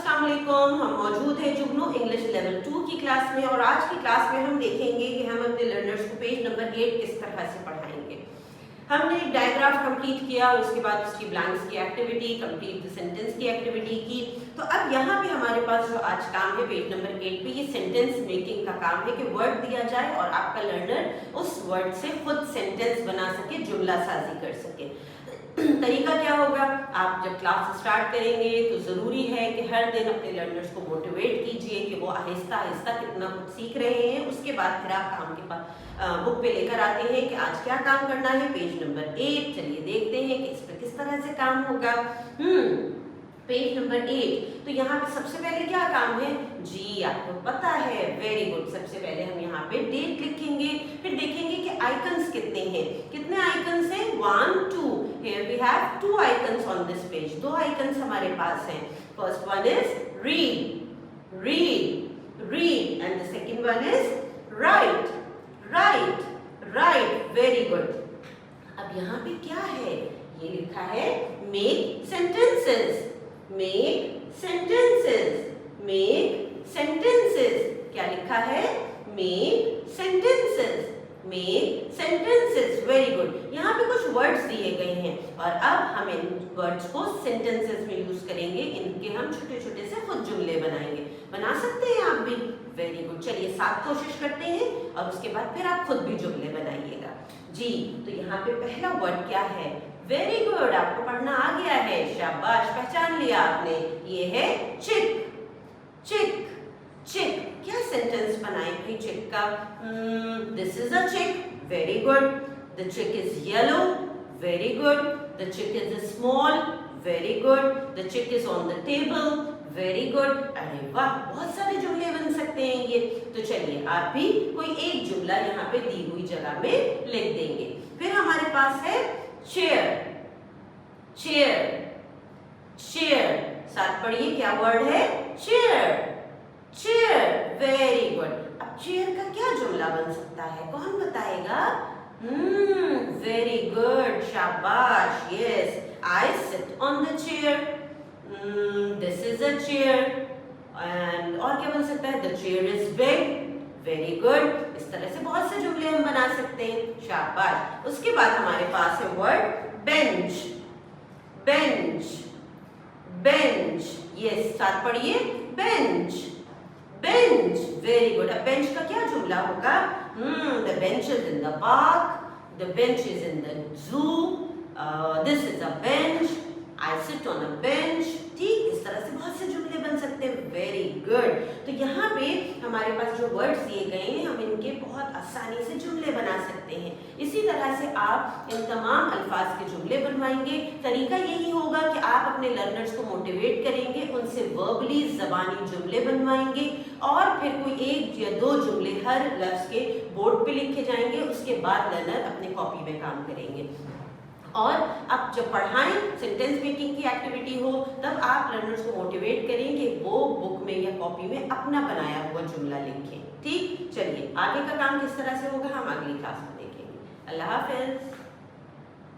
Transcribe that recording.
अस्सलाम वालेकुम। हम मौजूद हैं जुगनू इंग्लिश लेवल 2 की क्लास में और आज की क्लास में हम देखेंगे कि हम अपने लर्नर्स को पेज नंबर 8 किस तरह से पढ़ाएंगे। हमने एक डायग्राफ कंप्लीट किया और उसके बाद उसकी ब्लैंक्स की एक्टिविटी, कंप्लीट द सेंटेंस की एक्टिविटी की। तो अब यहाँ पे हमारे पास जो आज काम है पेज नंबर 8 पे, ये सेंटेंस मेकिंग का काम है कि वर्ड दिया जाए और आपका लर्नर उस वर्ड से खुद सेंटेंस बना सके, जुमला साजी कर सके। तरीका क्या होगा, आप जब क्लास स्टार्ट करेंगे तो ज़रूरी है कि हर दिन अपने लर्नर्स को मोटिवेट कीजिए कि वो आहिस्ता आहिस्ता कितना कुछ सीख रहे हैं। उसके बाद फिर आप काम के पास बुक पे लेकर आते हैं कि आज क्या काम करना है, पेज नंबर 8। चलिए देखते हैं कि इस पर किस तरह से काम होगा। Page number 8। तो यहाँ पे सबसे पहले क्या काम है जी, आपको पता है, वेरी गुड। सबसे पहले हम यहाँ पे डेट लिखेंगे, फिर देखेंगे कि आइकन्स कितने हैं। कितने आइकन्स हैं? 1 2। Here we have 2 icons on this page. 2 icons हमारे पास हैं। First one is read, read, read and the second one is write, write, write. Very good. अब यहाँ पे क्या है, ये लिखा है make sentences, make sentences, make sentences. क्या लिखा है? Make sentences, make sentences. Very good. यहाँ पे कुछ वर्ड्स दिए गए हैं और अब हम इन वर्ड्स को सेंटेंसेस में यूज करेंगे। इनके हम छोटे छोटे से खुद जुमले बनाएंगे। बना सकते हैं आप भी? Very good. चलिए साथ कोशिश करते हैं और उसके बाद फिर आप खुद भी जुमले बनाइएगा जी। तो यहाँ पे पहला वर्ड क्या है? वेरी गुड, आपको पढ़ना आ गया है, शाबाश, पहचान लिया आपने। ये है चिक, चिक, चिक। क्या सेंटेंस बनाए भाई चिक का? दिस इज अ चिक, वेरी गुड। द चिक is yellow, very good. The चिक is small, very good. The चिक is on the table, very good. अरे वाह, बहुत सारे जुमले बन सकते हैं ये। तो चलिए आप भी कोई एक जुमला यहाँ पे दी हुई जगह में लिख देंगे। फिर हमारे पास है चेयर, चेयर, चेयर। साथ पढ़िए, क्या वर्ड है? Chair, chair. Very good. अब चेयर का क्या जुमला बन सकता है, कौन बताएगा? वेरी गुड, शाबाश। Yes, I sit on the chair, this is a chair. And और क्या बन सकता है? The chair is big, very good. इस तरह से बहुत से जुमले हम बना सकते हैं, शाबाश। उसके बाद हमारे पास है वर्ड बेंच, बेंच, बेंच। ये साथ पढ़िए, बेंच, बेंच। Very good. अब बेंच का क्या जुमला होगा? The bench is in the park, the bench is in the zoo, this is a bench, I sit on a bench. ठीक, इस तरह से बहुत से जुमले बन सकते हैं। Very good. तो यहाँ पे हमारे पास जो वर्ड्स दिए गए हैं, हम इनके बहुत आसानी से जुमले बना सकते हैं। इसी तरह से आप इन तमाम अल्फाज के जुमले बनवाएंगे। तरीका यही होगा कि आप अपने लर्नर्स को मोटिवेट करेंगे, उनसे वर्बली ज़बानी जुमले बनवाएंगे और फिर कोई 1 या 2 जुमले हर लफ्ज़ के बोर्ड पे लिखे जाएंगे। उसके बाद लर्नर अपने कॉपी में काम करेंगे। और अब जब पढ़ाएं, सेंटेंस मेकिंग की एक्टिविटी हो, तब आप लर्नर्स को मोटिवेट करें कि वो बुक में या कॉपी में अपना बनाया हुआ जुमला लिखें। ठीक, चलिए आगे का काम किस तरह से होगा हम अगली क्लास में देखेंगे। अल्लाह हाफ़िज़।